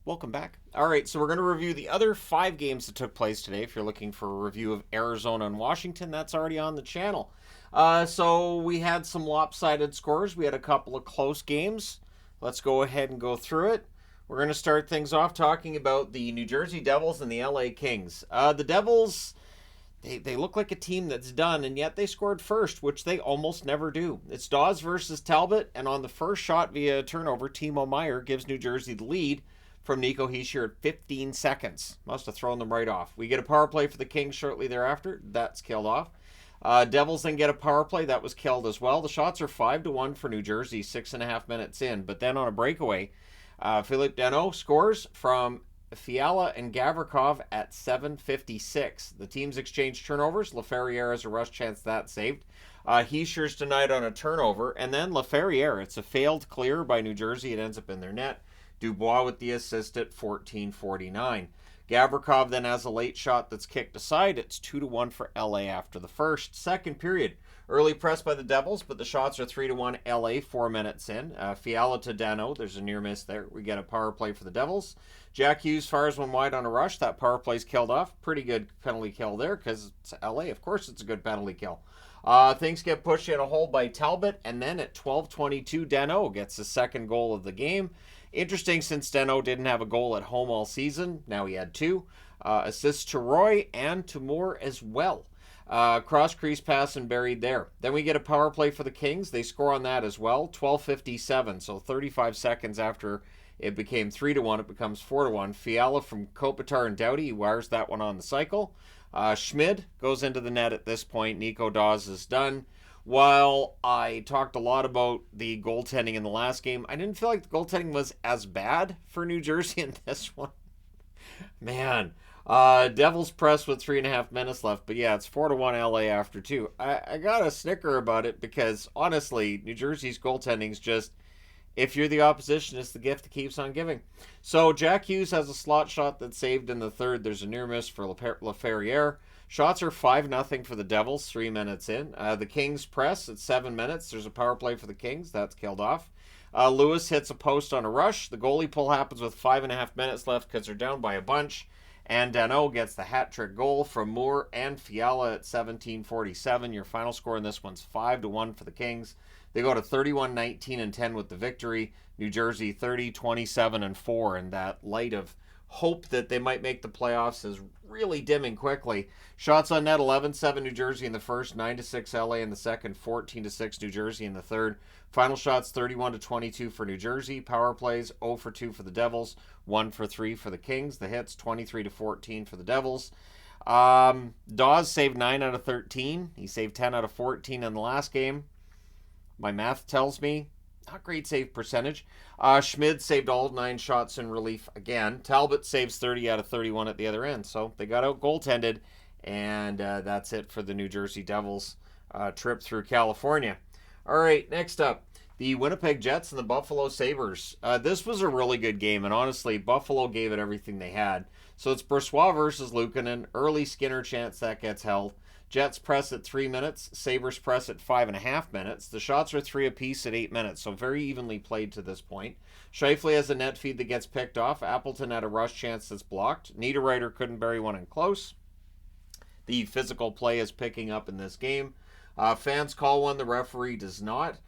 Welcome back. All right, so we're going to review the other 5 games that took place today. If you're looking for a review of Arizona and Washington, that's already on the channel. So we had some lopsided scores. We had a couple of close games. Let's go ahead and go through it. We're going to start things off talking about the New Jersey Devils and the LA Kings. The Devils, they look like a team that's done, and yet they scored first, which they almost never do. It's Dawes versus Talbot, and on the first shot via turnover, Timo Meier gives New Jersey the lead from Nico Hischier at 15 seconds. Must have thrown them right off. We get a power play for the Kings shortly thereafter. That's killed off. Devils then get a power play. That was killed as well. The shots are 5-1 for New Jersey, 6.5 minutes in. But then on a breakaway, Philippe Danault scores from Fiala and Gavrikov at 7:56. The teams exchange turnovers. Laferriere has a rush chance that saved. Hischier's denied on a turnover. And then Laferriere, it's a failed clear by New Jersey. It ends up in their net. Dubois with the assist at 14:49. Gavrikov then has a late shot that's kicked aside. It's 2-1 for LA after the first. Second period, early press by the Devils, but the shots are 3-1 LA 4 minutes in. Fiala to Danault, there's a near miss there. We get a power play for the Devils. Jack Hughes fires one wide on a rush. That power play's killed off. Pretty good penalty kill there because it's LA. Of course it's a good penalty kill. Things get pushed in a hole by Talbot, and then at 12:22, Danault gets the second goal of the game. Interesting, since Danault didn't have a goal at home all season. Now he had 2. Assists to Roy and to Moore as well. Cross crease pass and buried there. Then we get a power play for the Kings. They score on that as well. 12:57, so 35 seconds after it became 3-1, it becomes 4-1. Fiala from Kopitar and Doughty, he wires that one on the cycle. Schmid goes into the net at this point. Nico Dawes is done. While I talked a lot about the goaltending in the last game, I didn't feel like the goaltending was as bad for New Jersey in this one. Man, Devils press with 3.5 minutes left, but yeah, it's 4-1 LA after 2. I got a snicker about it because honestly, New Jersey's goaltending's just, if you're the opposition, it's the gift that keeps on giving. So Jack Hughes has a slot shot that's saved in the third. There's a near miss for Laferriere. Shots are 5-0 for the Devils 3 minutes in. The Kings press at 7 minutes. There's a power play for the Kings. That's killed off. Lewis hits a post on a rush. The goalie pull happens with 5.5 minutes left because they're down by a bunch. And Danault gets the hat-trick goal from Moore and Fiala at 17:47. Your final score in this one's 5-1 for the Kings. They go to 31-19-10 with the victory. New Jersey 30-27-4, and that light of hope that they might make the playoffs is really dimming quickly. Shots on net, 11-7 New Jersey in the first, 9-6 LA in the second, 14-6 New Jersey in the third. Final shots, 31-22 for New Jersey. Power plays, 0 for 2 for the Devils, 1 for 3 for the Kings. The hits, 23-14 for the Devils. Dawes saved 9 out of 13. He saved 10 out of 14 in the last game. My math tells me not great save percentage. Schmid saved all 9 shots in relief again. Talbot saves 30 out of 31 at the other end. So they got out goaltended, and that's it for the New Jersey Devils trip through California. All right, next up, the Winnipeg Jets and the Buffalo Sabres. This was a really good game, and honestly, Buffalo gave it everything they had. So it's Brossoit versus Luukkonen. Early Skinner chance that gets held. Jets press at 3 minutes. Sabres press at 5.5 minutes. The shots are 3 apiece at 8 minutes, so very evenly played to this point. Scheifele has a net feed that gets picked off. Appleton had a rush chance that's blocked. Niederreiter couldn't bury one in close. The physical play is picking up in this game. Fans call one, the referee does not.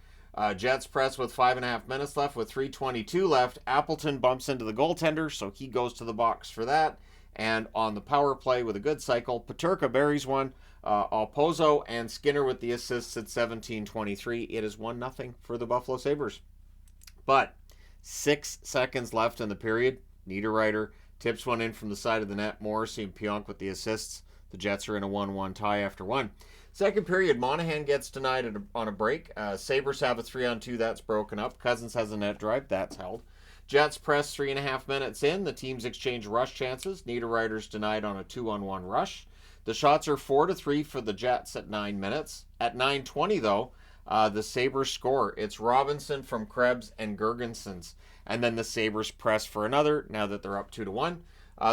Jets press with 5.5 minutes left with 3:22 left. Appleton bumps into the goaltender, so he goes to the box for that. And on the power play with a good cycle, Peterka buries one. Alpozo and Skinner with the assists at 17:23. It is 1-0 for the Buffalo Sabres. But 6 seconds left in the period. Niederreiter tips one in from the side of the net. Morrissey and Pionk with the assists. The Jets are in a 1-1 tie after 1. Second period, Monahan gets denied on a break. Sabres have a 3-on-2. That's broken up. Cousins has a net drive. That's held. Jets press 3.5 minutes in. The teams exchange rush chances. Niederreiter's denied on a 2-on-1 rush. The shots are 4-3 for the Jets at 9 minutes. At 9:20, though, the Sabres score. It's Robinson from Krebs and Gergensons. And then the Sabres press for another, now that they're up 2-1.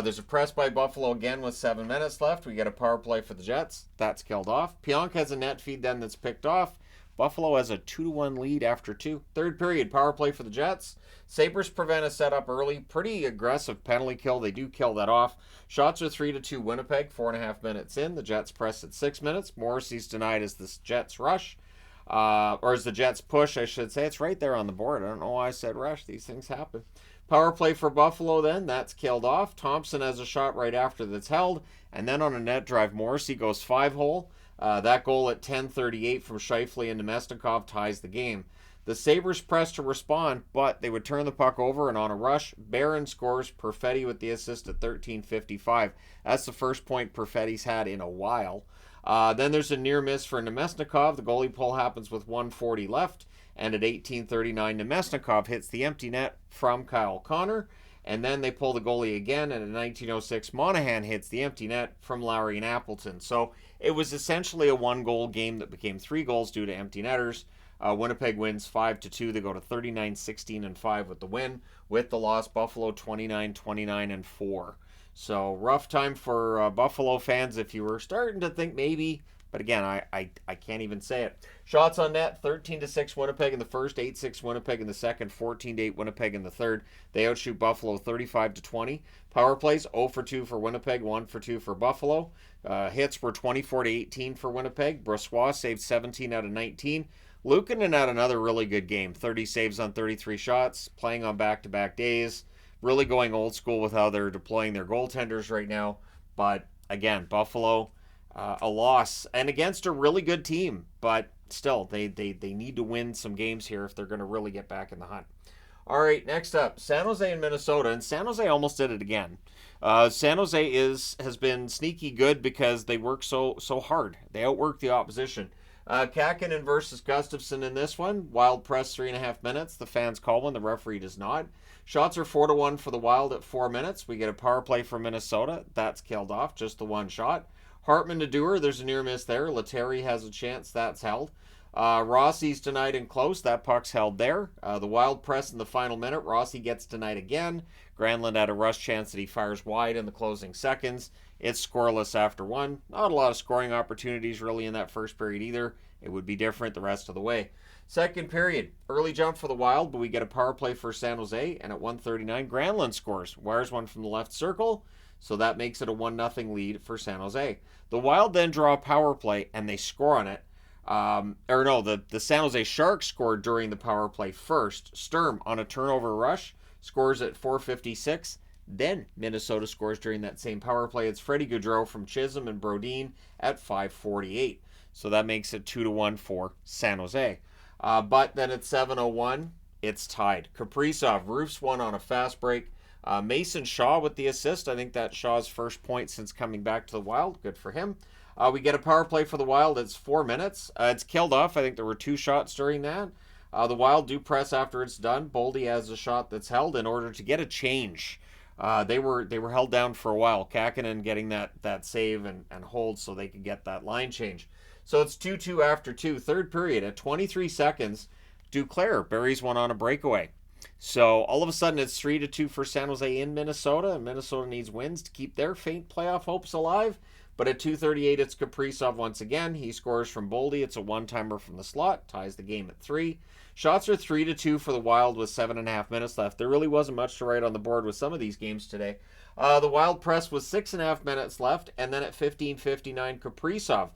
There's a press by Buffalo again with 7 minutes left. We get a power play for the Jets. That's killed off. Pionk has a net feed then that's picked off. Buffalo has a 2-1 lead after 2. Third period, power play for the Jets. Sabres prevent a setup early. Pretty aggressive penalty kill. They do kill that off. Shots are 3-2 Winnipeg, 4.5 minutes in. The Jets press at 6 minutes. Morrissey's denied as the Jets rush. Or as the Jets push, I should say. It's right there on the board. I don't know why I said rush. These things happen. Power play for Buffalo then. That's killed off. Thompson has a shot right after that's held. And then on a net drive, Morrissey goes 5-hole. That goal at 10:38 from Scheifele and Nemesnikov ties the game. The Sabres press to respond, but they would turn the puck over, and on a rush, Barron scores. Perfetti with the assist at 13:55. That's the first point Perfetti's had in a while. Then there's a near miss for Nemesnikov. The goalie pull happens with 1:40 left, and at 18:39, Nemesnikov hits the empty net from Kyle Connor, and then they pull the goalie again, and at 19:06, Monahan hits the empty net from Lowry and Appleton. So it was essentially a one-goal game that became 3 goals due to empty netters. Winnipeg wins 5-2. They go to 39-16-5 with the win. With the loss, Buffalo 29-29-4. So rough time for Buffalo fans if you were starting to think maybe, but again, I can't even say it. Shots on net, 13-6 Winnipeg in the first, 8-6 Winnipeg in the second, 14-8 Winnipeg in the third. They outshoot Buffalo 35-20. Power plays, 0-2 for Winnipeg, 1-2 for Buffalo. Hits were 24-18 for Winnipeg. Brossoit saved 17 out of 19. Luukkonen had another really good game, 30 saves on 33 shots, playing on back-to-back days. Really going old school with how they're deploying their goaltenders right now. But again, Buffalo, a loss, and against a really good team. But still, they need to win some games here if they're going to really get back in the hunt. All right, next up, San Jose and Minnesota. And San Jose almost did it again. San Jose has been sneaky good because they work so hard. They outwork the opposition. Kakinen versus Gustafsson in this one. Wild press 3.5 minutes. The fans call one. The referee does not. Shots are 4-1 for the Wild at 4 minutes. We get a power play for Minnesota. That's killed off. Just the one shot. Hartman to Dewar. There's a near miss there. Lettieri has a chance. That's held. Rossi's denied in close. That puck's held there. The Wild press in the final minute. Rossi gets denied again. Granlund had a rush chance that he fires wide in the closing seconds. It's scoreless after one. Not a lot of scoring opportunities really in that first period either. It would be different the rest of the way. Second period, early jump for the Wild, but we get a power play for San Jose, and at 1:39, Granlund scores. Wires one from the left circle, so that makes it a 1-0 lead for San Jose. The Wild then draw a power play, and they score on it. The San Jose Sharks scored during the power play first. Sturm on a turnover rush scores at 4:56. Then Minnesota scores during that same power play. It's Freddie Gaudreau from Chisholm and Brodin at 5:48. So that makes it 2-1 for San Jose. But then at 7:01, it's tied. Kaprizov roofs one on a fast break. Mason Shaw with the assist. I think that's Shaw's first point since coming back to the Wild. Good for him. We get a power play for the Wild. It's 4 minutes. It's killed off. I think there were 2 shots during that. The Wild do press after it's done. Boldy has a shot that's held in order to get a change. They were held down for a while. Kakinen getting that save and hold so they could get that line change. So it's 2-2 after 2. Third period at 23 seconds, Duclair buries one on a breakaway. So all of a sudden it's 3-2 for San Jose in Minnesota, and Minnesota needs wins to keep their faint playoff hopes alive. But at 2:38, it's Kaprizov once again. He scores from Boldy. It's a one-timer from the slot, ties the game at 3. Shots are 3-2 for the Wild with 7.5 minutes left. There really wasn't much to write on the board with some of these games today. The Wild press was 6.5 minutes left, and then at 15:59, Kaprizov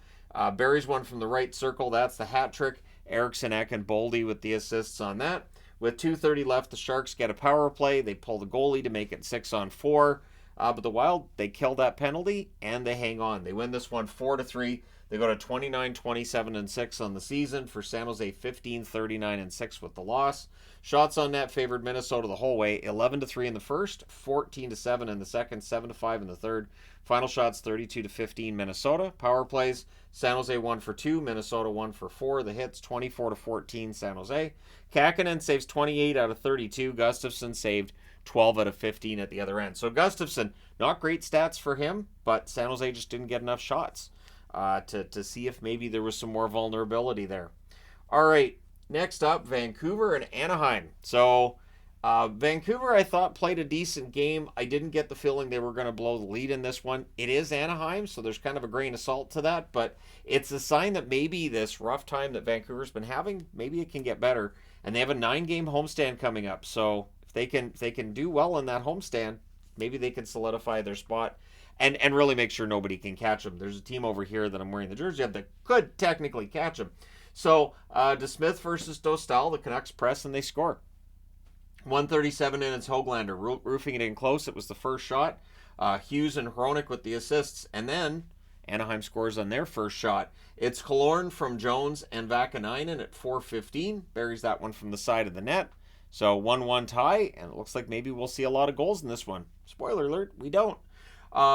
buries one from the right circle. That's the hat trick. Eriksson, Ek, and Boldy with the assists on that. With 2:30 left, the Sharks get a power play. They pull the goalie to make it 6-on-4. But the Wild, they kill that penalty, and they hang on. They win this one 4-3. They go to 29-27-6 on the season. For San Jose, 15-39-6 with the loss. Shots on net favored Minnesota the whole way. 11-3 in the first, 14-7 in the second, 7-5 in the third. Final shots 32-15 Minnesota. Power plays, San Jose 1-2, Minnesota 1-4. The hits 24-14 San Jose. Kakinen saves 28 out of 32. Gustafsson saved 12 out of 15 at the other end. So Gustafsson, not great stats for him, but San Jose just didn't get enough shots to see if maybe there was some more vulnerability there. All right, next up, Vancouver and Anaheim. So Vancouver, I thought, played a decent game. I didn't get the feeling they were going to blow the lead in this one. It is Anaheim, so there's kind of a grain of salt to that, but it's a sign that maybe this rough time that Vancouver's been having, maybe it can get better. And they have a 9-game homestand coming up, so if they can do well in that homestand, maybe they can solidify their spot and really make sure nobody can catch them. There's a team over here that I'm wearing the jersey of that could technically catch them. So DeSmith versus Dostal, the Canucks press and they score. 137 in, it's Höglander roofing it in close. It was the first shot. Hughes and Hronek with the assists, and then Anaheim scores on their first shot. It's Killorn from Jones and Vakanainen at 4:15. Buries that one from the side of the net. So 1-1 tie, and it looks like maybe we'll see a lot of goals in this one. Spoiler alert, we don't.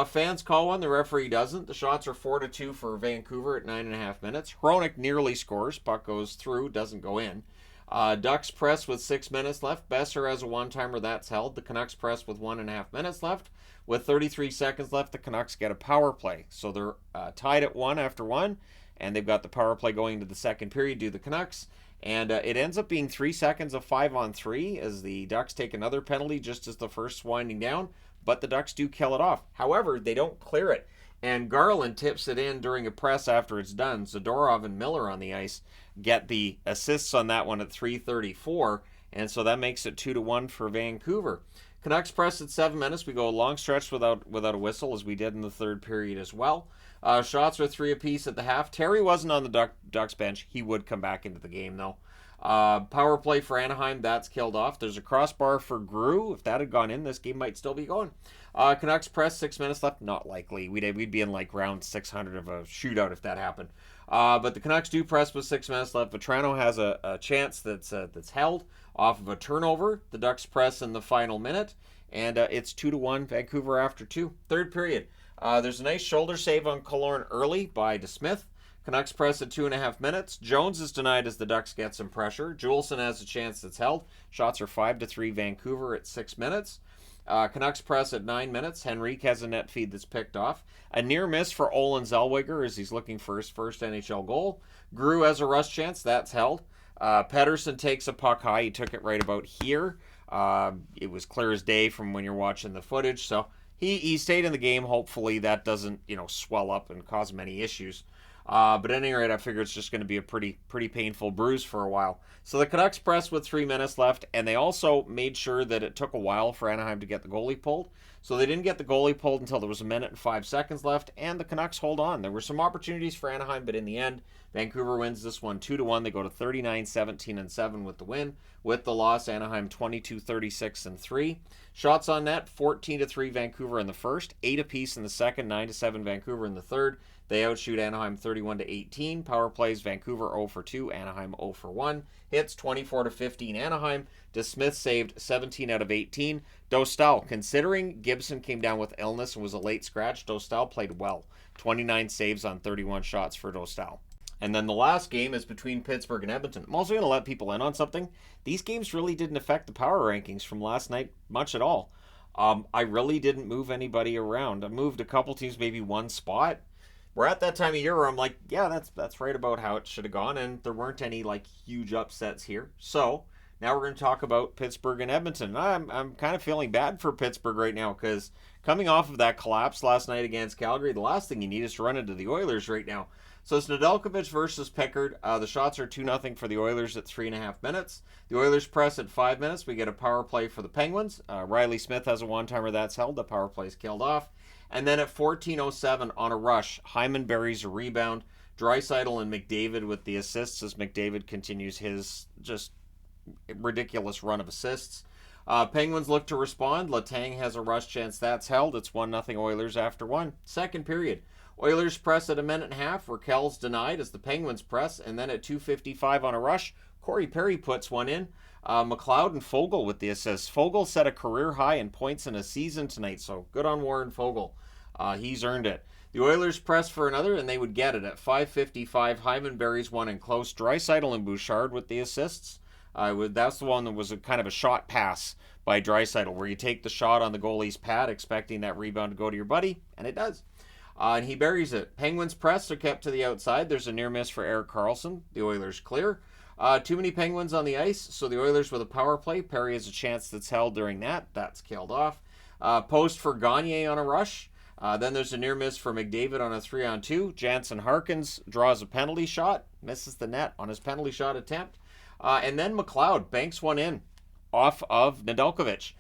Fans call one, the referee doesn't. The shots are 4-2 for Vancouver at 9.5 minutes. Hronek nearly scores. Puck goes through, doesn't go in. Ducks press with 6 minutes left. Besser has a one-timer, that's held. The Canucks press with 1.5 minutes left. With 33 seconds left, the Canucks get a power play. So they're tied at 1 after 1, and they've got the power play going into the second period, do the Canucks. And it ends up being 3 seconds of 5-on-3 as the Ducks take another penalty just as the first's winding down, but the Ducks do kill it off. However, they don't clear it. And Garland tips it in during a press after it's done. Zadorov and Miller on the ice get the assists on that one at 3:34, and so that makes it 2-1 for Vancouver. Canucks press at 7 minutes. We go a long stretch without a whistle, as we did in the third period as well. Shots are 3 apiece at the half. Terry wasn't on the Ducks bench. He would come back into the game, though. Power play for Anaheim, that's killed off. There's a crossbar for Grew. If that had gone in, this game might still be going. Canucks press, 6 minutes left. Not likely. We'd be in like round 600 of a shootout if that happened. But the Canucks do press with 6 minutes left. Vetrano has a chance that's held off of a turnover. The Ducks press in the final minute, and it's 2-1 Vancouver after 2. Third period. There's a nice shoulder save on Killorn early by DeSmith. Canucks press at 2.5 minutes. Jones is denied as the Ducks get some pressure. Juleson has a chance that's held. Shots are 5-3 Vancouver at 6 minutes. Canucks press at 9 minutes. Henrique has a net feed that's picked off. A near miss for Olin Zellweger as he's looking for his first NHL goal. Grew has a rush chance. That's held. Pettersson takes a puck high. He took it right about here. It was clear as day from when you're watching the footage. So he stayed in the game. Hopefully that doesn't swell up and cause him any issues. But at any rate, I figure it's just going to be a pretty painful bruise for a while. So the Canucks press with 3 minutes left, and they also made sure that it took a while for Anaheim to get the goalie pulled. So they didn't get the goalie pulled until there was 1 minute and 5 seconds left, and the Canucks hold on. There were some opportunities for Anaheim, but in the end, Vancouver wins this one 2-1. They go to 39-17-7 with the win. With the loss, Anaheim 22-36-3. Shots on net, 14-3 Vancouver in the first, 8 apiece in the second, 9-7 Vancouver in the third. They outshoot Anaheim 31-18. Power plays, Vancouver 0-2, Anaheim 0-1. Hits 24-15 Anaheim. DeSmith saved 17 out of 18. Dostal, considering Gibson came down with illness and was a late scratch, Dostal played well. 29 saves on 31 shots for Dostal. And then the last game is between Pittsburgh and Edmonton. I'm also going to let people in on something. These games really didn't affect the power rankings from last night much at all. I really didn't move anybody around. I moved a couple teams, maybe one spot. We're at that time of year where I'm like, yeah, that's right about how it should have gone, and there weren't any huge upsets here. So now we're going to talk about Pittsburgh and Edmonton. I'm kind of feeling bad for Pittsburgh right now because coming off of that collapse last night against Calgary, the last thing you need is to run into the Oilers right now. So it's Nedeljkovic versus Pickard. The shots are 2-0 for the Oilers at 3.5 minutes. The Oilers press at 5 minutes. We get a power play for the Penguins. Riley Smith has a one-timer that's held. The power play is killed off. And then at 14:07 on a rush, Hyman buries a rebound. Draisaitl and McDavid with the assists as McDavid continues his just ridiculous run of assists. Penguins look to respond. Letang has a rush chance that's held. It's 1-0 Oilers after 1. Second period. Oilers press at 1.5 minutes. Raquel's denied as the Penguins press. And then at 2:55 on a rush, Corey Perry puts one in. McLeod and Fogle with the assists. Fogle set a career high in points in a season tonight, so good on Warren Fogle. He's earned it. The Oilers press for another, and they would get it. At 5:55, Hyman buries one in close. Draisaitl and Bouchard with the assists. That's the one that was a kind of a shot pass by Draisaitl, where you take the shot on the goalie's pad, expecting that rebound to go to your buddy, and it does. And he buries it. Penguins press are kept to the outside. There's a near miss for Erik Karlsson. The Oilers clear. Too many Penguins on the ice, so the Oilers with a power play. Perry has a chance that's held during that. That's killed off. Post for Gagne on a rush. Then there's a near miss for McDavid on a 3-on-2. Jansen Harkins draws a penalty shot, misses the net on his penalty shot attempt. And then McLeod banks one in off of Nedeljkovic.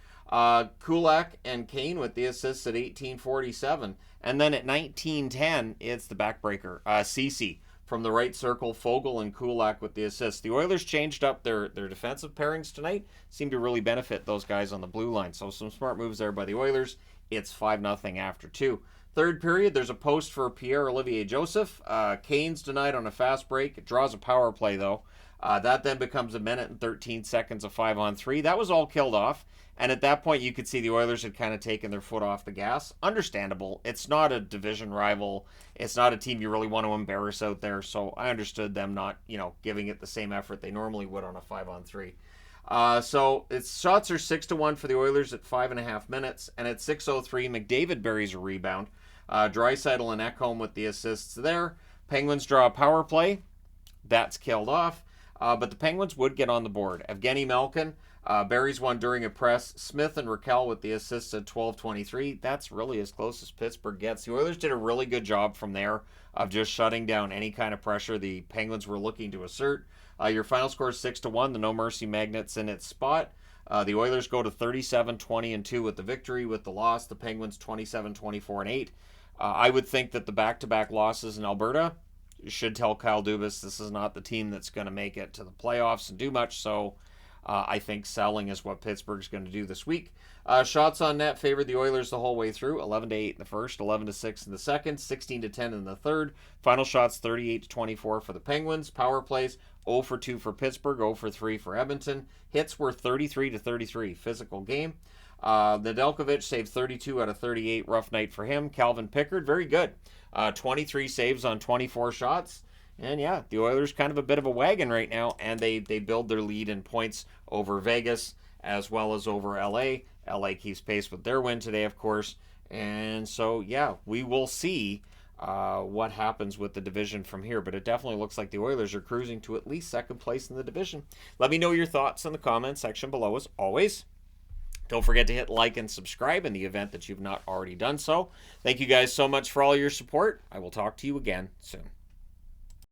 Kulak and Kane with the assists at 18:47. And then at 19:10, it's the backbreaker. Ceci from the right circle, Fogle and Kulak with the assists. The Oilers changed up their defensive pairings tonight. Seemed to really benefit those guys on the blue line. So some smart moves there by the Oilers. It's 5-0 after 2. Third period, there's a post for Pierre-Olivier Joseph. Kane's denied on a fast break. It draws a power play, though. That then becomes a minute and 13 seconds of 5-on-3. That was all killed off. And at that point, you could see the Oilers had kind of taken their foot off the gas. Understandable. It's not a division rival. It's not a team you really want to embarrass out there. So I understood them not, giving it the same effort they normally would on a 5-on-3. So its shots are 6-1 for the Oilers at 5.5 minutes. And at 6:03, McDavid buries a rebound. Draisaitl and Ekholm with the assists there. Penguins draw a power play. That's killed off. But the Penguins would get on the board. Evgeny Malkin buries one during a press. Smith and Raquel with the assists at 12:23. That's really as close as Pittsburgh gets. The Oilers did a really good job from there of just shutting down any kind of pressure the Penguins were looking to assert. Your final score is 6-1. The No Mercy Magnet's in its spot. The Oilers go to 37-20-2 with the victory. With the loss, the Penguins 27-24-8. I would think that the back-to-back losses in Alberta should tell Kyle Dubas this is not the team that's going to make it to the playoffs and do much. So I think selling is what Pittsburgh's going to do this week. Shots on net favored the Oilers the whole way through. 11-8 in the first, 11-6 in the second, 16-10 in the third. Final shots 38-24 for the Penguins. Power plays 0-2 for Pittsburgh, 0-3 for Edmonton. Hits were 33-33. Physical game. Nedeljkovic saved 32 out of 38. Rough night for him. Calvin Pickard, very good. 23 saves on 24 shots. And yeah, the Oilers kind of a bit of a wagon right now, and they build their lead in points over Vegas as well as over LA. LA keeps pace with their win today, of course. And so, yeah, we will see what happens with the division from here. But it definitely looks like the Oilers are cruising to at least second place in the division. Let me know your thoughts in the comments section below as always. Don't forget to hit like and subscribe in the event that you've not already done so. Thank you guys so much for all your support. I will talk to you again soon.